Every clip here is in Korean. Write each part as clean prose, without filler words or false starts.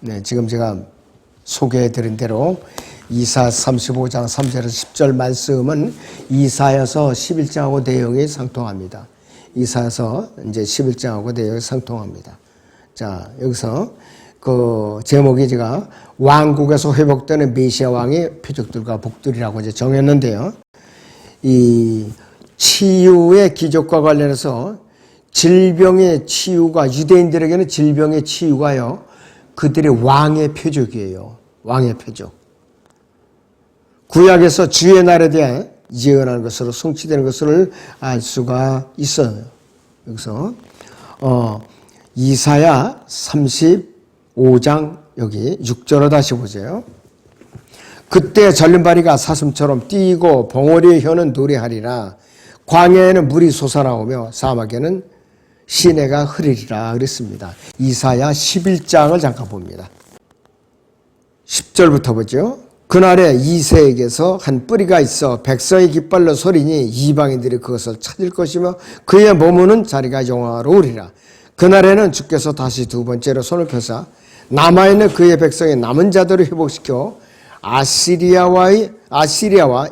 네, 지금 제가 소개해드린 대로 이사 35장 3절에서 10절 말씀은 이사야서 11장하고 내용이 상통합니다. 이사야서 이제 11장하고 내용이 상통합니다. 자, 여기서 그 제목이 제가 왕국에서 회복되는 메시아 왕의 표적들과 복들이라고 이제 정했는데요. 이 치유의 기적과 관련해서 질병의 치유가, 유대인들에게는 질병의 치유가요, 그들의 왕의 표적이에요. 왕의 표적. 구약에서 주의 날에 대해 예언하는 것으로 성취되는 것을 알 수가 있어요. 여기서 이사야 35장 여기 6절로 다시 보세요. 그때 절름발이가 사슴처럼 뛰고 봉오리의 혀는 노래하리라. 광야에는 물이 솟아나오며 사막에는 시내가 흐리리라 그랬습니다. 이사야 11장을 잠깐 봅니다. 10절부터 보죠. 그날에 이새에게서 한 뿌리가 있어 백성의 깃발로 소리니 이방인들이 그것을 찾을 것이며 그의 머무는 자리가 영화로우리라. 그날에는 주께서 다시 두 번째로 손을 펴사 남아있는 그의 백성의 남은 자들을 회복시켜 아시리아와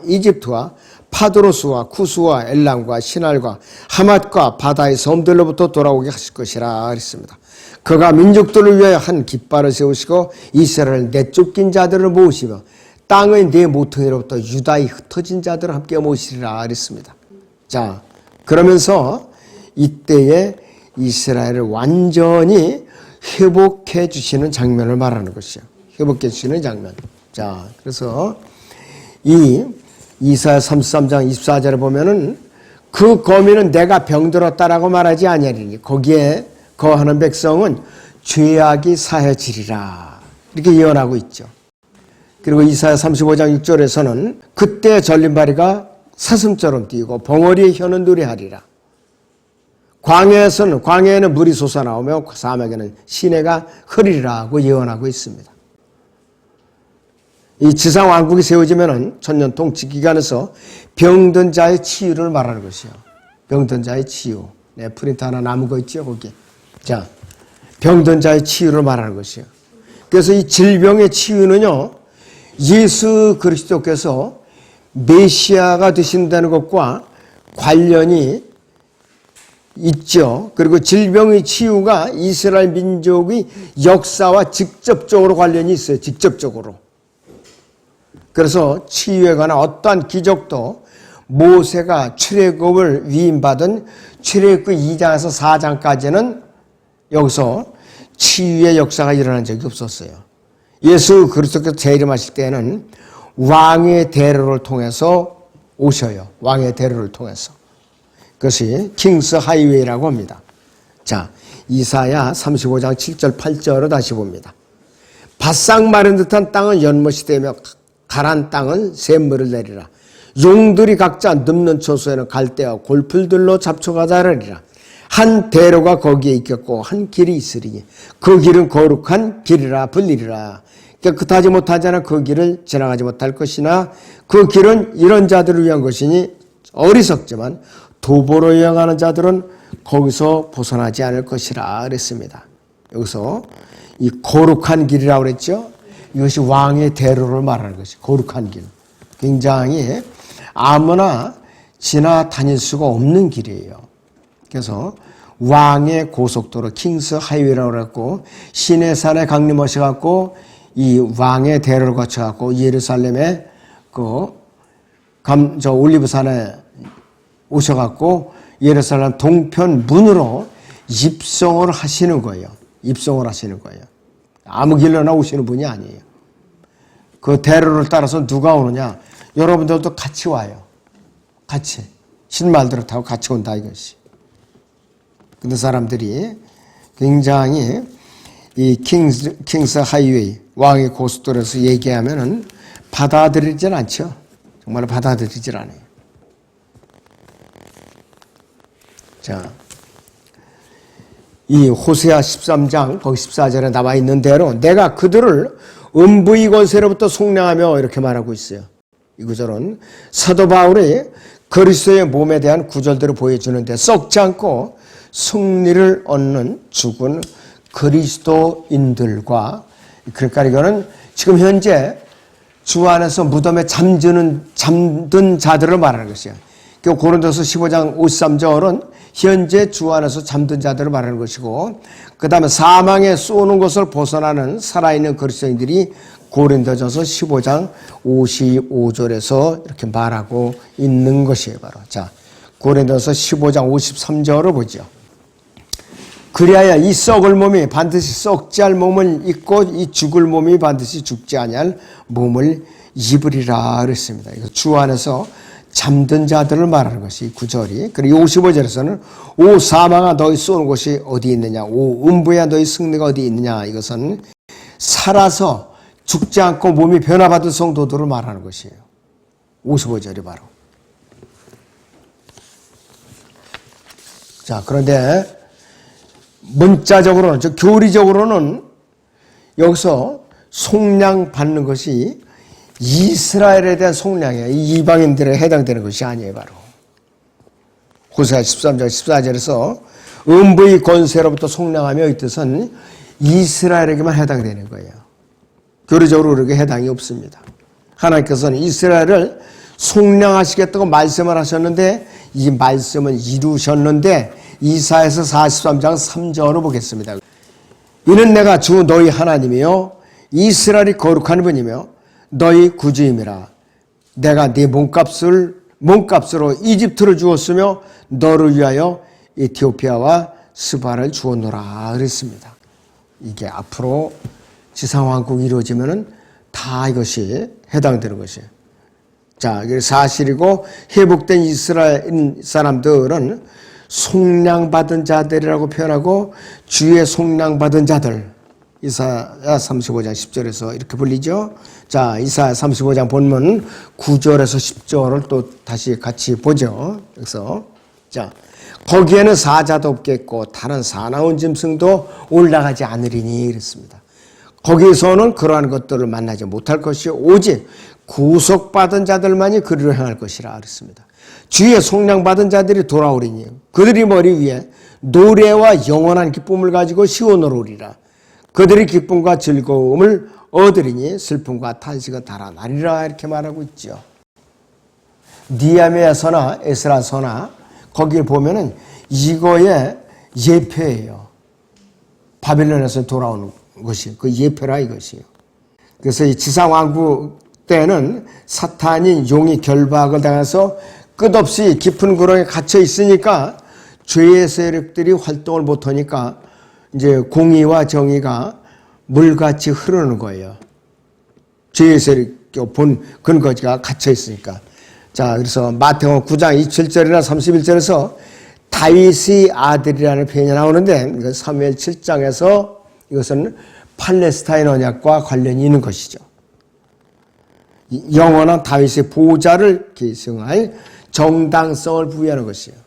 이집트와 파드로스와 쿠스와 엘람과 시날과 하맛과 바다의 섬들로부터 돌아오게 하실 것이라 그랬습니다. 그가 민족들을 위하여 한 깃발을 세우시고 이스라엘을 내쫓긴 자들을 모으시며 땅의 네 모퉁이로부터 유다의 흩어진 자들을 함께 모시리라 그랬습니다. 자, 그러면서 이때에 이스라엘을 완전히 회복해 주시는 장면을 말하는 것이요. 회복해 주시는 장면. 자, 그래서 이 이사야 33장 24절에 보면은 그 거민은 내가 병들었다라고 말하지 아니하리니 거기에 거하는 백성은 죄악이 사해지리라. 이렇게 예언하고 있죠. 그리고 이사야 35장 6절에서는 그때 절림발이가 사슴처럼 뛰고 봉오리의 혀는 노래하리라. 광야에는 물이 솟아나오며 사막에는 시내가 흐리리라고 예언하고 있습니다. 이 지상 왕국이 세워지면은 천년통 지기간에서 병든 자의 치유를 말하는 것이요. 병든 자의 치유. 네, 프린트 하나 남은 거 있죠, 거기. 자, 병든 자의 치유를 말하는 것이요. 그래서 이 질병의 치유는요, 예수 그리스도께서 메시아가 되신다는 것과 관련이 있죠. 그리고 질병의 치유가 이스라엘 민족의 역사와 직접적으로 관련이 있어요. 직접적으로. 그래서 치유에 관한 어떠한 기적도 모세가 출애굽을 위임받은 출애굽기 2장에서 4장까지는 여기서 치유의 역사가 일어난 적이 없었어요. 예수 그리스도께서 재림하실 때는 왕의 대로를 통해서 오셔요. 왕의 대로를 통해서. 그것이 킹스 하이웨이라고 합니다. 자, 이사야 35장 7절 8절을 다시 봅니다. 바싹 마른 듯한 땅은 연못이 되며 가란 땅은 샘물을 내리라. 용들이 각자 눕는 초소에는 갈대와 골풀들로 잡초가 자라리라. 한 대로가 거기에 있겠고 한 길이 있으리니 그 길은 거룩한 길이라 불리리라. 깨끗하지 못하지 않아 그 길을 지나가지 못할 것이나 그 길은 이런 자들을 위한 것이니 어리석지만 도보로 여행하는 자들은 거기서 벗어나지 않을 것이라 그랬습니다. 여기서 이 거룩한 길이라고 그랬죠. 이것이 왕의 대로를 말하는 것이 거룩한 길. 굉장히 아무나 지나다닐 수가 없는 길이에요. 그래서 왕의 고속도로 킹스 하이웨이라고 그랬고 시내산에 강림하셔갖고 이 왕의 대로를 거쳐갖고 예루살렘에 올리브산에 오셔갖고 예루살렘 동편 문으로 입성을 하시는 거예요. 입성을 하시는 거예요. 아무 길로나 오시는 분이 아니에요. 그 대로를 따라서 누가 오느냐? 여러분들도 같이 와요. 같이. 신말들을 타고 같이 온다 이것이. 근데 사람들이 굉장히 이 킹스 하이웨이, 왕의 고속도로에서 얘기하면은 받아들이질 않죠. 정말 받아들이질 않아요. 자, 이 호세아 13장 거기 14절에 나와 있는 대로 내가 그들을 음부의 권세로부터 속량하며 이렇게 말하고 있어요. 이 구절은 사도 바울이 그리스도의 몸에 대한 구절들을 보여주는데 썩지 않고 승리를 얻는 죽은 그리스도인들과 그러니까 이거는 지금 현재 주 안에서 무덤에 잠든 자들을 말하는 것이에요. 고린도서 15장 53절은 현재 주 안에서 잠든 자들을 말하는 것이고, 그 다음에 사망에 쏘는 것을 벗어나는 살아있는 그리스도인들이 고린도전서 15장 55절에서 이렇게 말하고 있는 것이에요. 바로 자, 고린도서 15장 53절을 보죠. 그리하여 이 썩을 몸이 반드시 썩지 않을 몸을 입고 이 죽을 몸이 반드시 죽지 아니할 몸을 입으리라 그랬습니다. 이거 주 안에서 잠든 자들을 말하는 것이 9절이. 그리고 55절에서는 오 사망아 너희 쏘는 곳이 어디 있느냐, 오 음부야 너희 승리가 어디 있느냐. 이것은 살아서 죽지 않고 몸이 변화받은 성도들을 말하는 것이에요. 55절이 바로. 자, 그런데 문자적으로는, 즉 교리적으로는 여기서 속량 받는 것이 이스라엘에 대한 속량이에요. 이방인들에 해당되는 것이 아니에요. 바로 호세아 13절 14절에서 음부의 권세로부터 속량하며 이 뜻은 이스라엘에게만 해당되는 거예요. 교리적으로 그렇게 해당이 없습니다. 하나님께서는 이스라엘을 속량하시겠다고 말씀을 하셨는데 이 말씀을 이루셨는데 이사야서 43장 3절을 보겠습니다. 이는 내가 주 너희 하나님이요 이스라엘이 거룩한 분이며 너희 구주임이라. 내가 네 몸값으로 이집트를 주었으며 너를 위하여 에티오피아와 스바를 주었노라 그랬습니다. 이게 앞으로 지상왕국이 이루어지면은 다 이것이 해당되는 것이에요. 자, 이게 사실이고 회복된 이스라엘 사람들은 속량받은 자들이라고 표현하고 주의 속량받은 자들, 이사야 35장 10절에서 이렇게 불리죠. 자, 이사야 35장 본문 9절에서 10절을 또 다시 같이 보죠. 그래서 자, 거기에는 사자도 없겠고 다른 사나운 짐승도 올라가지 않으리니 그랬습니다. 거기서는 그러한 것들을 만나지 못할 것이요 오직 구속받은 자들만이 그리로 행할 것이라 그랬습니다. 주의 속량받은 자들이 돌아오리니 그들이 머리 위에 노래와 영원한 기쁨을 가지고 시온으로 오리라. 그들이 기쁨과 즐거움을 얻으리니 슬픔과 탄식은 달아나리라 이렇게 말하고 있죠. 니아미아서나 에스라서나 거기에 보면은 이거의 예표예요. 바빌론에서 돌아오는 것이 그 예표라 이것이에요. 그래서 이 지상왕국 때는 사탄인 용이 결박을 당해서 끝없이 깊은 구렁에 갇혀 있으니까 죄의 세력들이 활동을 못하니까 이제 공의와 정의가 물같이 흐르는 거예요. 죄의 세력 본 근거지가 갇혀 있으니까. 자, 그래서 마태복음 9장 27절이나 31절에서 다윗의 아들이라는 표현이 나오는데 사무엘 7장에서 이것은 팔레스타인 언약과 관련이 있는 것이죠. 영원한 다윗의 보좌를 계승할 정당성을 부여하는 것이에요.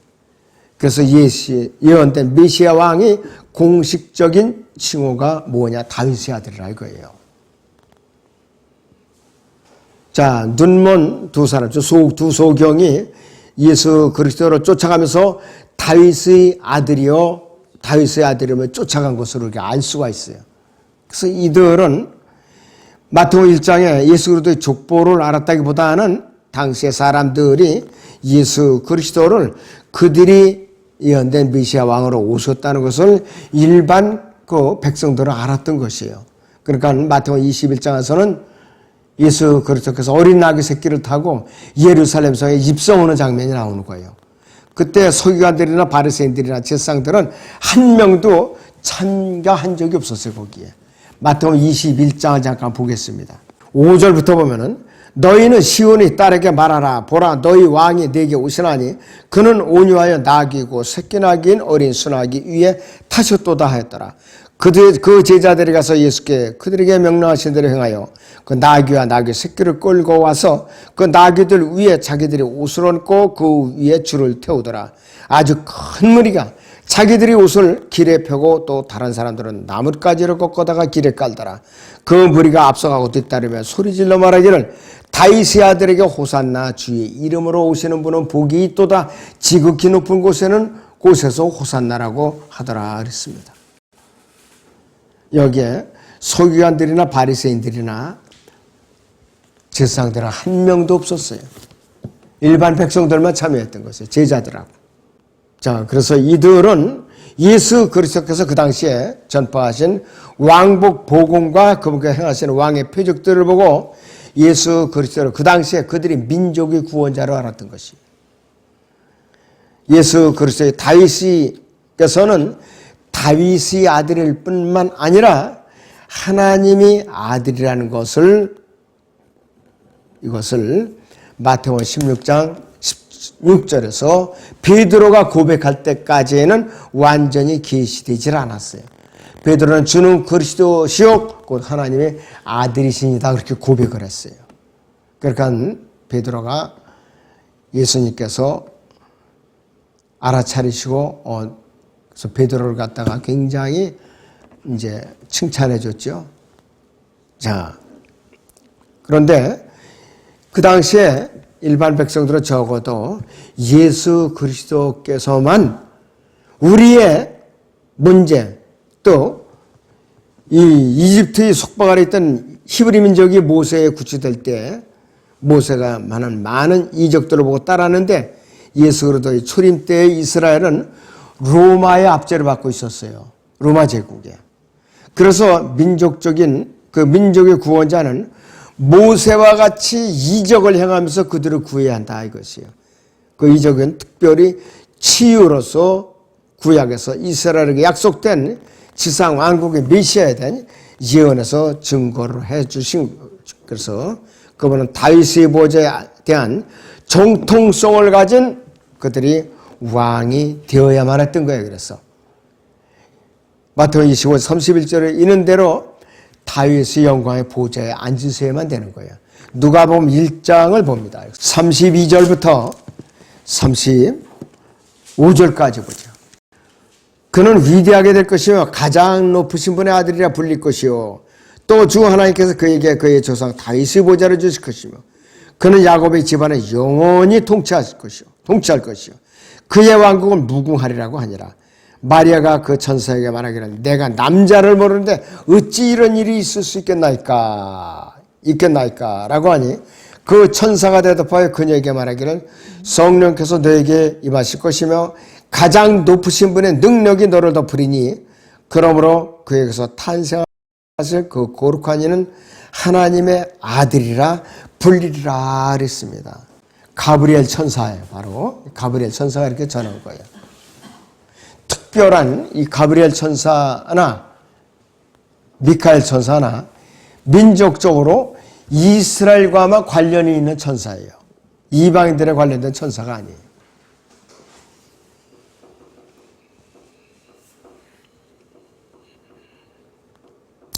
그래서 예언된 메시아 왕이 공식적인 칭호가 뭐냐? 다윗의 아들이라 이거예요. 자, 눈먼 두 사람, 두 소경이 예수 그리스도를 쫓아가면서 다윗의 아들이요, 다윗의 아들이면 쫓아간 것으로 이렇게 알 수가 있어요. 그래서 이들은 마태복음 1장에 예수 그리스도의 족보를 알았다기보다는 당시의 사람들이 예수 그리스도를 그들이 예언된 메시아 왕으로 오셨다는 것을 일반 그 백성들은 알았던 것이에요. 그러니까 마태복음 21장에서는 예수 그리스도께서 어린 나귀 새끼를 타고 예루살렘 성에 입성하는 장면이 나오는 거예요. 그때 서기관들이나 바리새인들이나 제사장들은 한 명도 참가한 적이 없었어요. 거기에. 마태복음 21장을 잠깐 보겠습니다. 5절부터 보면은 너희는 시온의 딸에게 말하라. 보라, 너희 왕이 네게 오시나니 그는 온유하여 나귀고 새끼 나귀인 어린 수나귀 위에 타셨도다 하였더라. 그 제자들이 가서 예수께 그들에게 명령하신 대로 행하여 그 나귀와 나귀 새끼를 끌고 와서 그 나귀들 위에 자기들이 옷을 얹고 그 위에 줄을 태우더라. 아주 큰 무리가 자기들이 옷을 길에 펴고 또 다른 사람들은 나뭇가지를 꺾어다가 길에 깔더라. 그 무리가 앞서가고 뒤따르며 소리질러 말하기를 다윗의 아들에게 호산나, 주의 이름으로 오시는 분은 복이 있도다. 지극히 높은 곳에서 호산나라고 하더라 그랬습니다. 여기에 서기관들이나 바리새인들이나 제사장들은 한 명도 없었어요. 일반 백성들만 참여했던 것이에요. 제자들하고. 자, 그래서 이들은 예수 그리스도께서 그 당시에 전파하신 왕복 복음과 그분께 행하시는 왕의 표적들을 보고 예수 그리스도를 그 당시에 그들이 민족의 구원자로 알았던 것이에요. 예수 그리스도의 다윗께서는 다윗의 아들일 뿐만 아니라 하나님이 아들이라는 것을 이것을 마태복음 16장 16절에서 베드로가 고백할 때까지는 완전히 계시되질 않았어요. 베드로는 주는 그리스도시요 곧 하나님의 아들이시니다 그렇게 고백을 했어요. 그러니까 베드로가 예수님께서 알아차리시고 그래서 베드로를 갖다가 굉장히 이제 칭찬해 줬죠. 자, 그런데 그 당시에 일반 백성들은 적어도 예수 그리스도께서만 우리의 문제 또 이 이집트의 속박 아래 있던 히브리 민족이 모세에 구출될 때 모세가 많은 이적들을 보고 따랐는데 예수 그리스도의 초림 때의 이스라엘은 로마의 압제를 받고 있었어요. 로마 제국에. 그래서 민족적인 그 민족의 구원자는 모세와 같이 이적을 행하면서 그들을 구해야 한다 이것이에요. 그 이적은 특별히 치유로서 구약에서 이스라엘에게 약속된 지상 왕국의 메시아에 대한 예언에서 증거를 해 주신 그래서 그분은 다윗의 보좌에 대한 정통성을 가진 그들이 왕이 되어야만 했던 거예요. 그래서 마태복음 25장 31절에 있는 대로 다윗의 영광의 보좌에 앉으셔야만 되는 거예요. 누가복음 1장을 봅니다. 32절부터 35절까지 보죠. 그는 위대하게 될 것이요 가장 높으신 분의 아들이라 불릴 것이요 또 주 하나님께서 그에게 그의 조상 다윗의 보좌를 주실 것이며 그는 야곱의 집안에 영원히 통치할 것이요 그의 왕국은 무궁하리라고 하니라. 마리아가 그 천사에게 말하기를 내가 남자를 모르는데 어찌 이런 일이 있을 수 있겠나이까 라고 하니 그 천사가 대답하여 그녀에게 말하기를 성령께서 너에게 임하실 것이며 가장 높으신 분의 능력이 너를 덮으리니 그러므로 그에게서 탄생하실 그 거룩한 이는 하나님의 아들이라 불리리라 그랬습니다. 가브리엘 천사예요. 바로 가브리엘 천사가 이렇게 전한 거예요. 특별한 이 가브리엘 천사나 미카엘 천사나 민족적으로 이스라엘과만 관련이 있는 천사예요. 이방인들에 관련된 천사가 아니에요.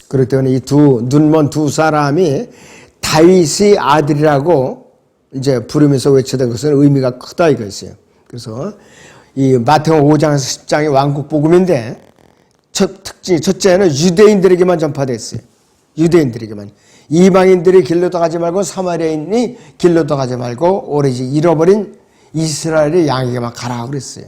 그렇기 때문에 이 눈먼 두 사람이 다윗의 아들이라고 이제 부르면서 외쳐던 것은 의미가 크다 이거였어요. 그래서 이 마태복음 5장에서 10장이 왕국 복음인데 첫째는 유대인들에게만 전파됐어요. 유대인들에게만. 이방인들이 길로도 가지 말고 사마리아인이 길로도 가지 말고 오로지 잃어버린 이스라엘의 양에게만 가라 그랬어요.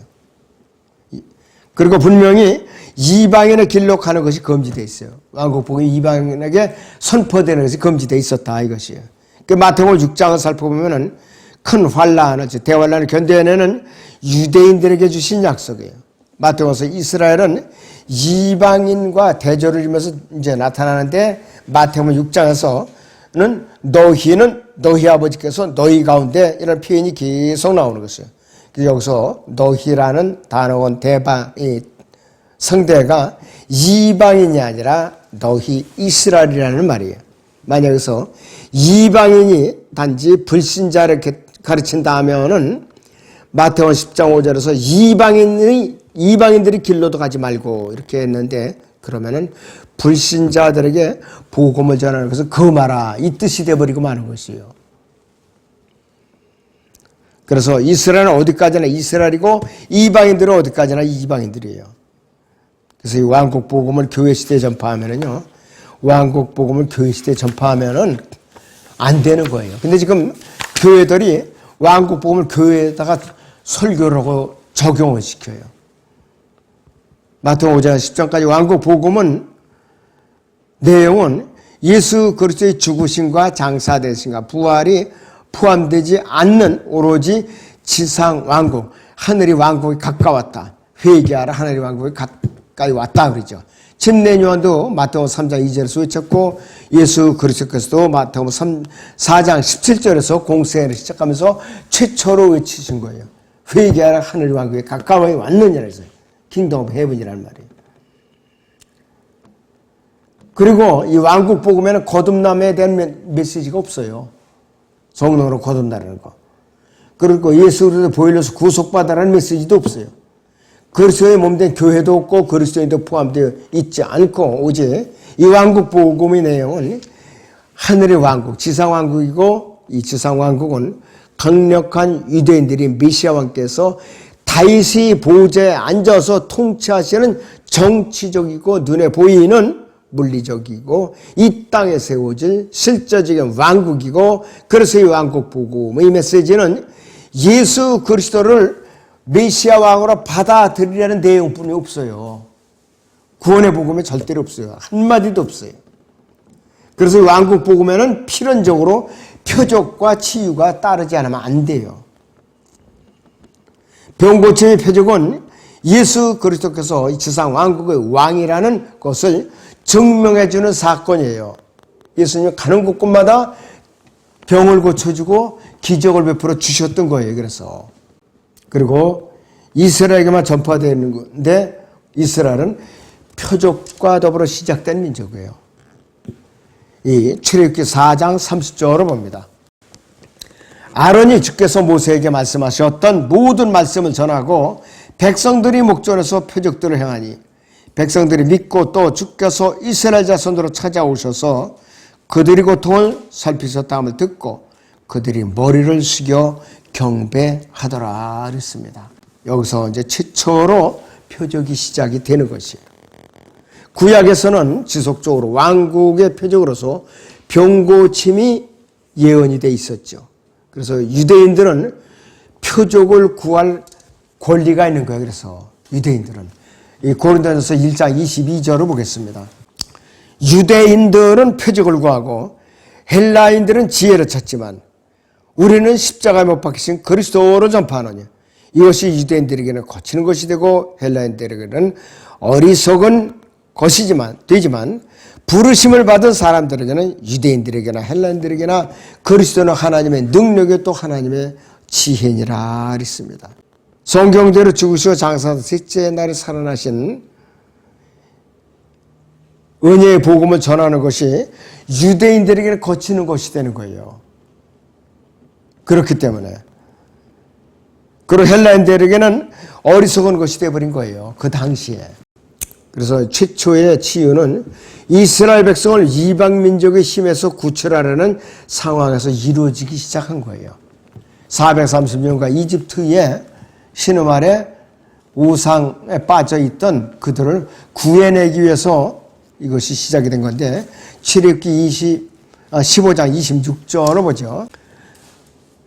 그리고 분명히 이방인의 길로 가는 것이 금지되어 있어요. 왕국 복음이 이방인에게 선포되는 것이 금지되어 있었다 이것이에요. 그 마태복음 6장을 살펴보면은 큰 환란을, 대환란을 견뎌내는 유대인들에게 주신 약속이에요. 마태복음에서 이스라엘은 이방인과 대조를 이루면서 이제 나타나는데 마태복음 6장에서는 너희 아버지께서 너희 가운데 이런 표현이 계속 나오는 것이에요. 여기서 너희라는 단어원 이 성대가 이방인이 아니라 너희 이스라엘이라는 말이에요. 만약 여기서 이방인이 단지 불신자를 가르친다 하면은 마태복음 10장 5절에서 이방인들이 길로도 가지 말고 이렇게 했는데 그러면은 불신자들에게 복음을 전하는 것은 거마라 이 뜻이 되어버리고 마는 것이에요. 그래서 이스라엘은 어디까지나 이스라엘이고 이방인들은 어디까지나 이방인들이에요. 그래서 이 왕국 복음을 교회 시대에 전파하면은요, 왕국 복음을 교회 시대에 전파하면은 안 되는 거예요. 근데 지금 교회들이 왕국 복음을 교회에다가 설교를 하고 적용을 시켜요. 마태복음 5장 10장까지 왕국 복음은 내용은 예수 그리스도의 죽으심과 장사되심과 부활이 포함되지 않는 오로지 지상 왕국, 하늘의 왕국이 가까웠다. 회개하라, 하늘의 왕국이 가까이 왔다 그러죠. 침례 요한도 마태복음 3장 2절에서 외쳤고 예수 그리스도께서도 마태복음 4장 17절에서 공생애를 시작하면서 최초로 외치신 거예요. 회개하라, 하늘의 왕국이 가까이 왔느니라 했어요. 킹덤 오브 헤븐이라는 말이에요. 그리고 이 왕국 복음에는 거듭남에 대한 메시지가 없어요. 성령으로 거듭나라는 거. 그리고 예수 그리스도 보혈로서 구속받아라는 메시지도 없어요. 그리스도의 몸된 교회도 없고 그리스도인도 포함되어 있지 않고 오직 이 왕국 복음의 내용은 하늘의 왕국, 지상 왕국이고 이 지상 왕국은 강력한 유대인들이 메시아 왕께서 다윗의 보좌에 앉아서 통치하시는 정치적이고 눈에 보이는 물리적이고 이 땅에 세워질 실제적인 왕국이고 그래서 이 왕국 복음의 메시지는 예수 그리스도를 메시아 왕으로 받아들이라는 내용뿐이 없어요. 구원의 복음에 절대로 없어요. 한마디도 없어요. 그래서 이 왕국 복음에는 필연적으로 표적과 치유가 따르지 않으면 안 돼요. 병고침의 표적은 예수 그리스도께서 이 지상 왕국의 왕이라는 것을 증명해 주는 사건이에요. 예수님이 가는 곳곳마다 병을 고쳐주고 기적을 베풀어 주셨던 거예요. 그리고 이스라엘에게만 전파되는 건데 이스라엘은 표적과 더불어 시작된 민족이에요. 이 출애굽기 4장 30절을 봅니다. 아론이 주께서 모세에게 말씀하셨던 모든 말씀을 전하고 백성들이 목전에서 표적들을 행하니 백성들이 믿고 또 주께서 이스라엘 자손으로 찾아오셔서 그들이 고통을 살피셨다함을 듣고 그들이 머리를 숙여 경배하더라 그랬습니다. 여기서 이제 최초로 표적이 시작이 되는 것이에요. 구약에서는 지속적으로 왕국의 표적으로서 병고침이 예언이 돼 있었죠. 그래서 유대인들은 표적을 구할 권리가 있는 거예요. 그래서 유대인들은 이 고린도전서 1장 22절을 보겠습니다. 유대인들은 표적을 구하고 헬라인들은 지혜를 찾지만 우리는 십자가에 못 박히신 그리스도를 전파하노니 이것이 유대인들에게는 거치는 것이 되고 헬라인들에게는 어리석은 되지만 부르심을 받은 사람들에게는 유대인들에게나 헬라인들에게나 그리스도는 하나님의 능력이 또 하나님의 지혜니라 그랬습니다. 성경대로 죽으시고 장사하던 셋째 날에 살아나신 은혜의 복음을 전하는 것이 유대인들에게는 거치는 것이 되는 거예요. 그렇기 때문에 그리고 헬라인들에게는 어리석은 것이 되어버린 거예요. 그 당시에. 그래서 최초의 치유는 이스라엘 백성을 이방 민족의 힘에서 구출하려는 상황에서 이루어지기 시작한 거예요. 430년간 이집트의 신음 아래 우상에 빠져있던 그들을 구해내기 위해서 이것이 시작이 된 건데 출애굽기 15장 26절을 보죠.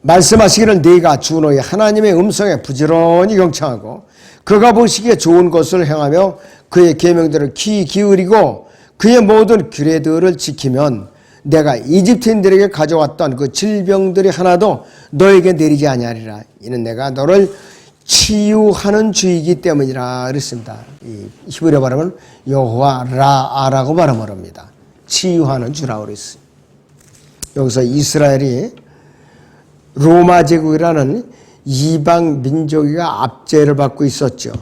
말씀하시기를 네가 주 너의 하나님의 음성에 부지런히 경청하고 그가 보시기에 좋은 것을 행하며 그의 계명들을 귀 기울이고 그의 모든 규례들을 지키면 내가 이집트인들에게 가져왔던 그 질병들이 하나도 너에게 내리지 아니하리라. 이는 내가 너를 치유하는 주이기 때문이라 그랬습니다. 이 히브리어 발음은 여호와 라아라고 발음을 합니다. 치유하는 주라고 그랬어요. 여기서 이스라엘이 로마 제국이라는 이방 민족이가 압제를 받고 있었죠.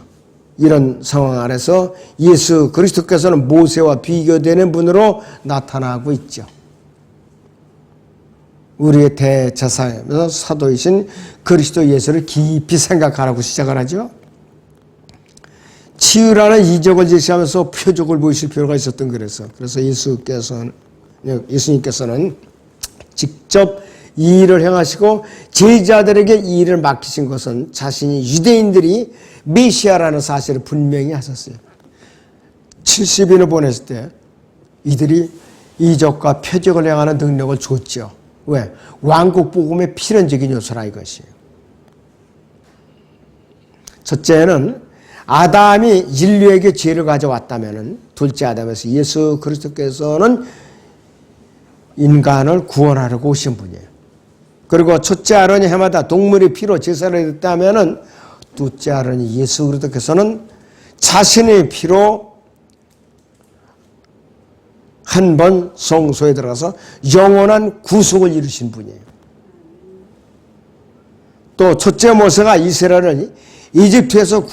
이런 상황 안에서 예수 그리스도께서는 모세와 비교되는 분으로 나타나고 있죠. 우리의 대제사장이면서 사도이신 그리스도 예수를 깊이 생각하라고 시작을 하죠. 치유라는 이적을 제시하면서 표적을 보이실 필요가 있었던 그래서 예수님께서는 직접 이 일을 행하시고 제자들에게 이 일을 맡기신 것은 자신이 유대인들이 메시아라는 사실을 분명히 하셨어요. 70인을 보냈을 때 이들이 이적과 표적을 행하는 능력을 줬죠. 왜? 왕국 복음의 필연적인 요소라 이것이에요. 첫째는 아담이 인류에게 죄를 가져왔다면은 둘째 아담에서 예수 그리스도께서는 인간을 구원하려고 오신 분이에요. 그리고 첫째 아론이 해마다 동물의 피로 제사를 했다면은 둘째 아론이 예수 그리스도께서는 자신의 피로 한 번 성소에 들어가서 영원한 구속을 이루신 분이에요. 또 첫째 모세가 이스라엘을 이집트에서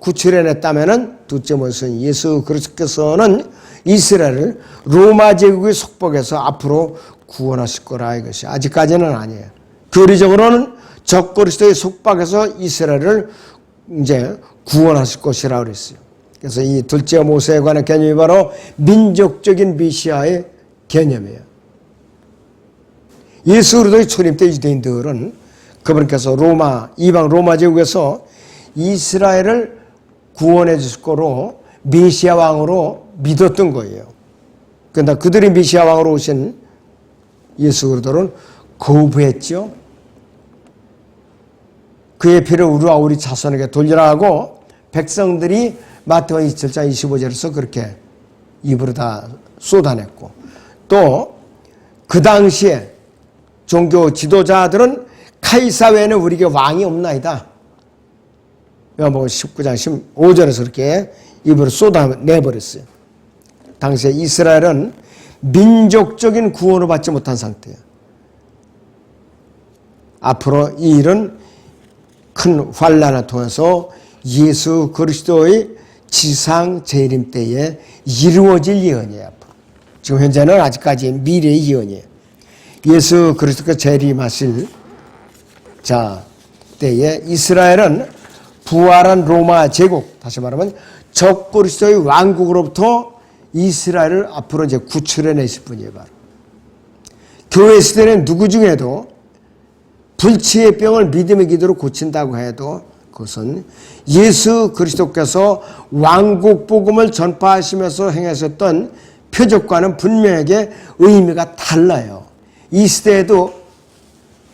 구출해냈다면은 둘째 모세는 예수 그리스도께서는 이스라엘을 로마 제국의 속박에서 앞으로 구원하실 거라 이것이 아직까지는 아니에요. 교리적으로는 적그리스도의 속박에서 이스라엘을 이제 구원하실 것이라 그랬어요. 그래서 이 둘째 모세에 관한 개념이 바로 민족적인 메시아의 개념이에요. 예수 그리스도의 초림 때 유대인들은 그분께서 이방 로마 제국에서 이스라엘을 구원해 주실 거로 메시아 왕으로 믿었던 거예요. 그런데 그들이 메시아 왕으로 오신 예수 그리스도는 거부했죠. 그의 피를 우리와 우리 자손에게 돌리라 하고 백성들이 마태복음 27장 25절에서 그렇게 입으로 다 쏟아냈고 또 그 당시에 종교 지도자들은 카이사 외에는 우리에게 왕이 없나이다. 요한복음 19장 15절에서 그렇게 입으로 쏟아내버렸어요. 당시에 이스라엘은 민족적인 구원을 받지 못한 상태예요. 앞으로 이 일은 큰 환난을 통해서 예수 그리스도의 지상 재림 때에 이루어질 예언이에요. 지금 현재는 아직까지 미래의 예언이에요. 예수 그리스도가 재림하실 때에 이스라엘은 부활한 로마 제국, 다시 말하면 적 그리스도의 왕국으로부터 이스라엘을 앞으로 이제 구출해내실 분이에요. 바로. 교회 시대는 누구 중에도 불치의 병을 믿음의 기도로 고친다고 해도 그것은 예수 그리스도께서 왕국 복음을 전파하시면서 행하셨던 표적과는 분명하게 의미가 달라요. 이 시대에도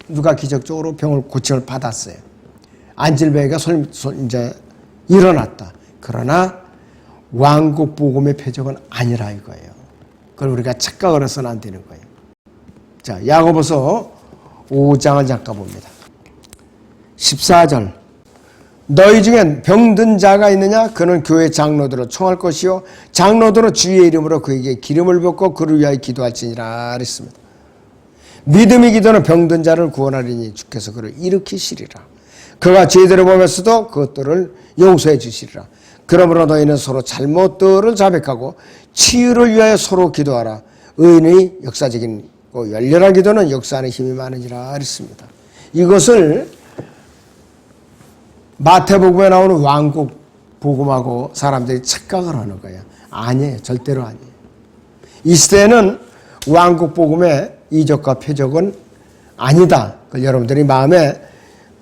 누가 기적적으로 병을 고침을 받았어요. 안질병이가 이제 일어났다. 그러나 왕국 복음의 표적은 아니라 이거예요. 그걸 우리가 착각을 해서는 안 되는 거예요. 자, 야고보서 5장을 잠깐 봅니다. 14절. 너희 중엔 병든 자가 있느냐? 그는 교회 장로들을 청할 것이요 장로들은 주의 이름으로 그에게 기름을 붓고 그를 위하여 기도할지니라 그랬습니다. 믿음의 기도는 병든 자를 구원하리니 주께서 그를 일으키시리라. 그가 죄들을 범했어도 그것들을 용서해 주시리라. 그러므로 너희는 서로 잘못들을 자백하고 치유를 위하여 서로 기도하라. 의인의 역사적인 열렬한 기도는 역사하는 힘이 많으니라 그랬습니다. 이것을 마태복음에 나오는 왕국 복음하고 사람들이 착각을 하는 거예요. 아니에요. 절대로 아니에요. 이 시대에는 왕국 복음의 이적과 표적은 아니다. 그걸 여러분들이 마음에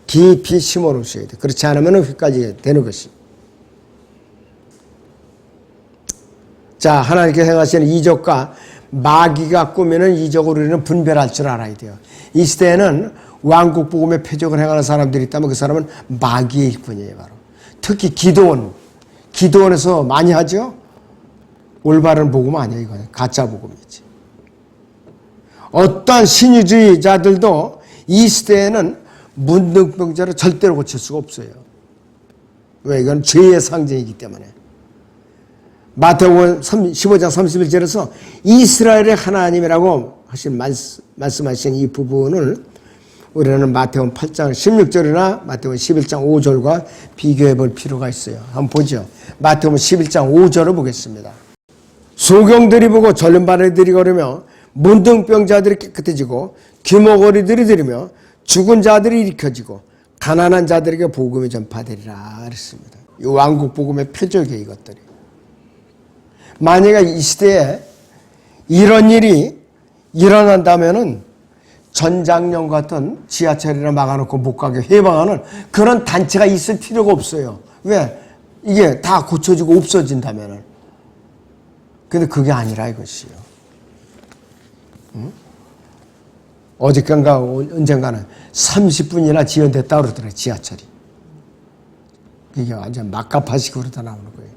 깊이 심어놓으셔야 돼요. 그렇지 않으면 휘까지 되는 것입니다. 자, 하나님께서 행하시는 이적과 마귀가 꾸미는 이적을 우리는 분별할 줄 알아야 돼요. 이 시대에는 왕국 복음의 표적을 행하는 사람들이 있다면 그 사람은 마귀일 뿐이에요. 바로. 특히 기도원에서 많이 하죠. 올바른 복음 아니에요. 이거는 가짜 복음이지. 어떤 신유주의자들도 이 시대에는 문둥병자를 절대로 고칠 수가 없어요. 왜? 이건 죄의 상징이기 때문에. 마태복음 15장 31절에서 이스라엘의 하나님이라고 말씀하신 이 부분을 우리는 마태복음 8장 16절이나 마태복음 11장 5절과 비교해 볼 필요가 있어요. 한번 보죠. 마태복음 11장 5절을 보겠습니다. 소경들이 보고 전륜바람이 걸으며 문둥병자들이 깨끗해지고 귀머거리들이 들으며 죽은 자들이 일으켜지고 가난한 자들에게 복음이 전파되리라 그랬습니다. 이 왕국 복음의 표적이에요. 이것들이. 만약에 이 시대에 이런 일이 일어난다면은 전장령 같은 지하철이나 막아놓고 못 가게 해방하는 그런 단체가 있을 필요가 없어요. 왜? 이게 다 고쳐지고 없어진다면은. 근데 그게 아니라 이것이요. 응? 어저께인가 언젠가는 30분이나 지연됐다고 그러더라고요. 지하철이. 이게 완전 막가파식으로 다 나오는 거예요.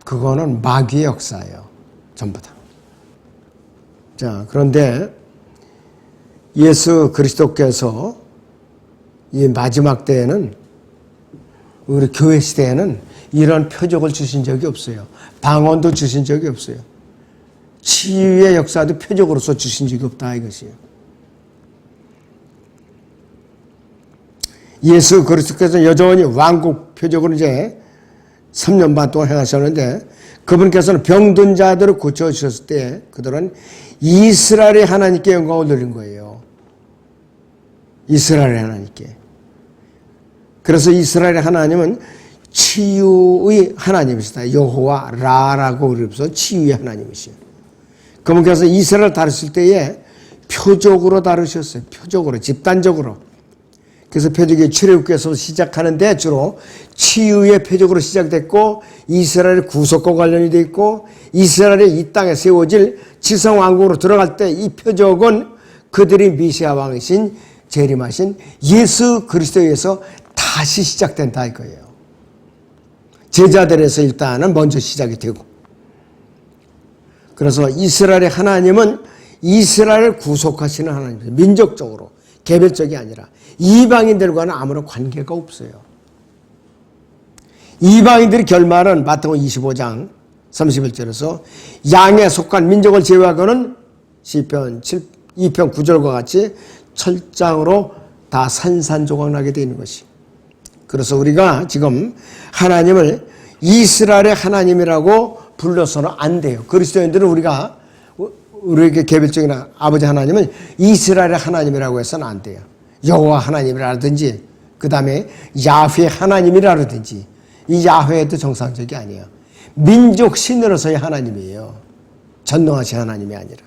그거는 마귀의 역사예요. 전부 다. 자, 그런데 예수 그리스도께서 이 마지막 때에는, 우리 교회 시대에는 이런 표적을 주신 적이 없어요. 방언도 주신 적이 없어요. 치유의 역사도 표적으로서 주신 적이 없다 이것이에요. 예수 그리스도께서 여전히 왕국 표적으로 이제 3년 반 동안 행하셨는데, 그분께서는 병든 자들을 고쳐주셨을 때 그들은 이스라엘의 하나님께 영광을 돌린 거예요. 이스라엘의 하나님께. 그래서 이스라엘의 하나님은 치유의 하나님이시다. 여호와 라라고 그래서 치유의 하나님이시요. 그분께서 이스라엘을 다루실 때에 표적으로 다루셨어요. 표적으로, 집단적으로. 그래서 표적이 출애굽기에서 시작하는데 주로 치유의 표적으로 시작됐고, 이스라엘의 구속과 관련이 되어 있고, 이스라엘이 이 땅에 세워질 지성왕국으로 들어갈 때 이 표적은 그들이 메시아 왕이신 재림하신 예수 그리스도에 의해서 다시 시작된다 이거예요. 제자들에서 일단은 먼저 시작이 되고, 그래서 이스라엘의 하나님은 이스라엘을 구속하시는 하나님이에요. 민족적으로, 개별적이 아니라. 이방인들과는 아무런 관계가 없어요. 이방인들의 결말은 마태복음 25장 31절에서 양에 속한 민족을 제외하고는 시편 2편 9절과 같이 철장으로 다 산산조각 나게 되어 있는 것이. 그래서 우리가 지금 하나님을 이스라엘의 하나님이라고 불러서는 안 돼요. 그리스도인들은 우리에게 개별적인 아버지 하나님은 이스라엘의 하나님이라고 해서는 안 돼요. 여호와 하나님이라든지 그 다음에 야훼 하나님이라든지, 이 야훼도 정상적이 아니에요. 민족 신으로서의 하나님이에요. 전능하신 하나님이 아니라.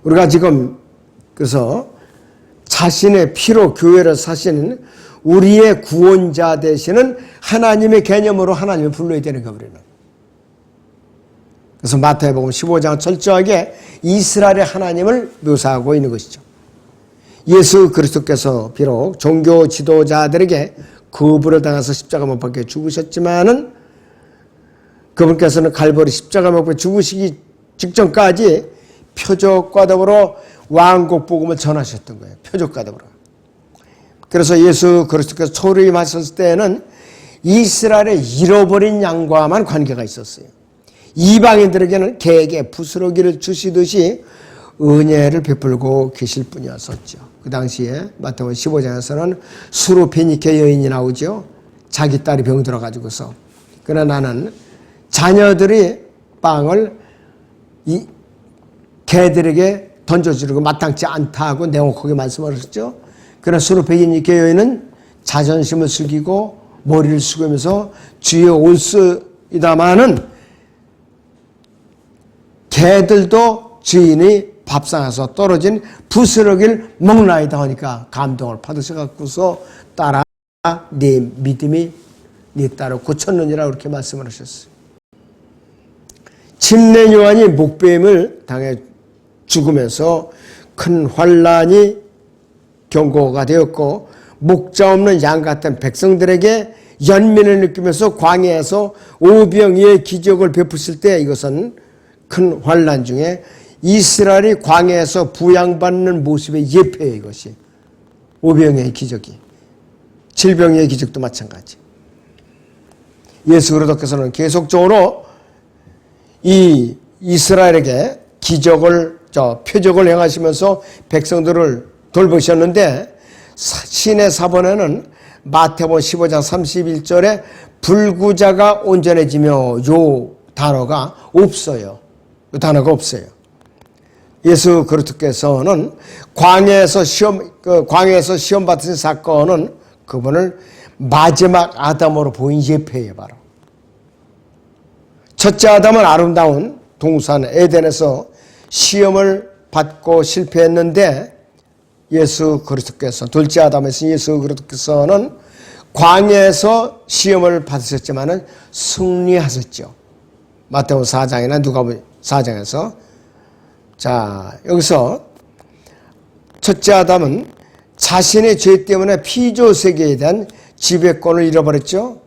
우리가 지금 그래서 자신의 피로 교회를 사시는 우리의 구원자 되시는 하나님의 개념으로 하나님을 불러야 되는 거예요. 우리는. 그래서 마태복음 15장 철저하게 이스라엘의 하나님을 묘사하고 있는 것이죠. 예수 그리스도께서 비록 종교 지도자들에게 거부를 당해서 십자가 못 박혀 죽으셨지만은, 그분께서는 갈보리 십자가 못 박혀 죽으시기 직전까지 표적과 더불어 왕국 복음을 전하셨던 거예요. 표적과 더불어. 그래서 예수 그리스도께서 초림하셨을 때는 이스라엘의 잃어버린 양과만 관계가 있었어요. 이방인들에게는 개에게 부스러기를 주시듯이 은혜를 베풀고 계실 뿐이었었죠. 그 당시에 마태복음 15장에서는 수르페니케 여인이 나오죠. 자기 딸이 병들어 가지고서. 그러나 나는 자녀들이 빵을 이 개들에게 던져주려고 마땅치 않다고 냉혹하게 말씀하셨죠. 그러나 수르페니케 여인은 자존심을 숙이고 머리를 숙이면서 주여 올수이다마는 개들도 주인이 밥상에서 떨어진 부스러기를 먹나이다 하니까 감동을 받으셔갖고서 딸아, 네 믿음이 네 딸을 고쳤느니라 그렇게 말씀을 하셨어요. 침례 요한이 목배임을 당해 죽으면서 큰 환란이 경고가 되었고, 목자 없는 양 같은 백성들에게 연민을 느끼면서 광야에서 오병이의 기적을 베푸실 때, 이것은 큰 환란 중에 이스라엘이 광야에서 부양받는 모습의 예표예요. 이것이 오병이의 기적이, 질병의 기적도 마찬가지. 예수 그리스도께서는 계속적으로 이 이스라엘에게 표적을 행하시면서 백성들을 돌보셨는데, 신의 사본에는 마태복음 15장 31절에 불구자가 온전해지며 요 단어가 없어요. 이 단어가 없어요. 예수 그리스도께서는 광야에서 시험 받으신 사건은 그분을 마지막 아담으로 보인 예표예요. 바로 첫째 아담은 아름다운 동산 에덴에서 시험을 받고 실패했는데, 예수 그리스도께서, 둘째 아담에서 예수 그리스도께서는 광야에서 시험을 받으셨지만은 승리하셨죠. 마태복음 4장이나 누가복음 4장에서. 자, 여기서 첫째 아담은 자신의 죄 때문에 피조 세계에 대한 지배권을 잃어버렸죠.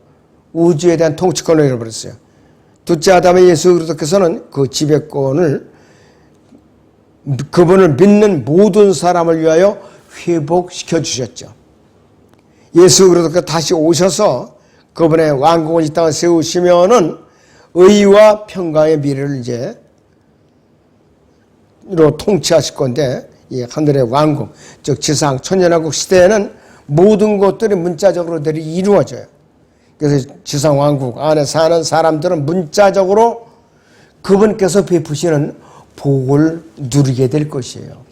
우주에 대한 통치권을 잃어버렸어요. 둘째 아담의 예수 그리스도께서는 그 지배권을 그분을 믿는 모든 사람을 위하여 회복시켜 주셨죠. 예수 그리스도께서 다시 오셔서 그분의 왕국을 이 땅에 세우시면은 의와 평강의 미래를 이제 로 통치하실 건데, 이 하늘의 왕국, 즉 지상 천년왕국 시대에는 모든 것들이 문자적으로 이루어져요. 그래서 지상 왕국 안에 사는 사람들은 문자적으로 그분께서 베푸시는 복을 누리게 될 것이에요.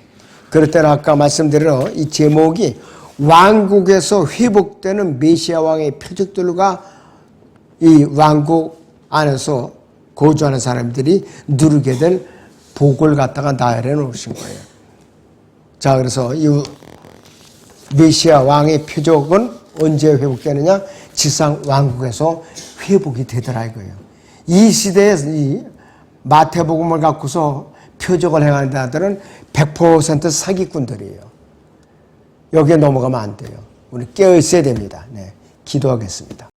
그럴 때는 아까 말씀드린 이 제목이 왕국에서 회복되는 메시아 왕의 표적들과 이 왕국 안에서 거주하는 사람들이 누리게 될 복을 갖다가 나열해 놓으신 거예요. 자, 그래서 이 메시아 왕의 표적은 언제 회복되느냐? 지상 왕국에서 회복이 되더라 이거예요. 이 시대에 이 마태복음을 갖고서 표적을 행하는 자들은 100% 사기꾼들이에요. 여기에 넘어가면 안 돼요. 우리 깨어 있어야 됩니다. 네, 기도하겠습니다.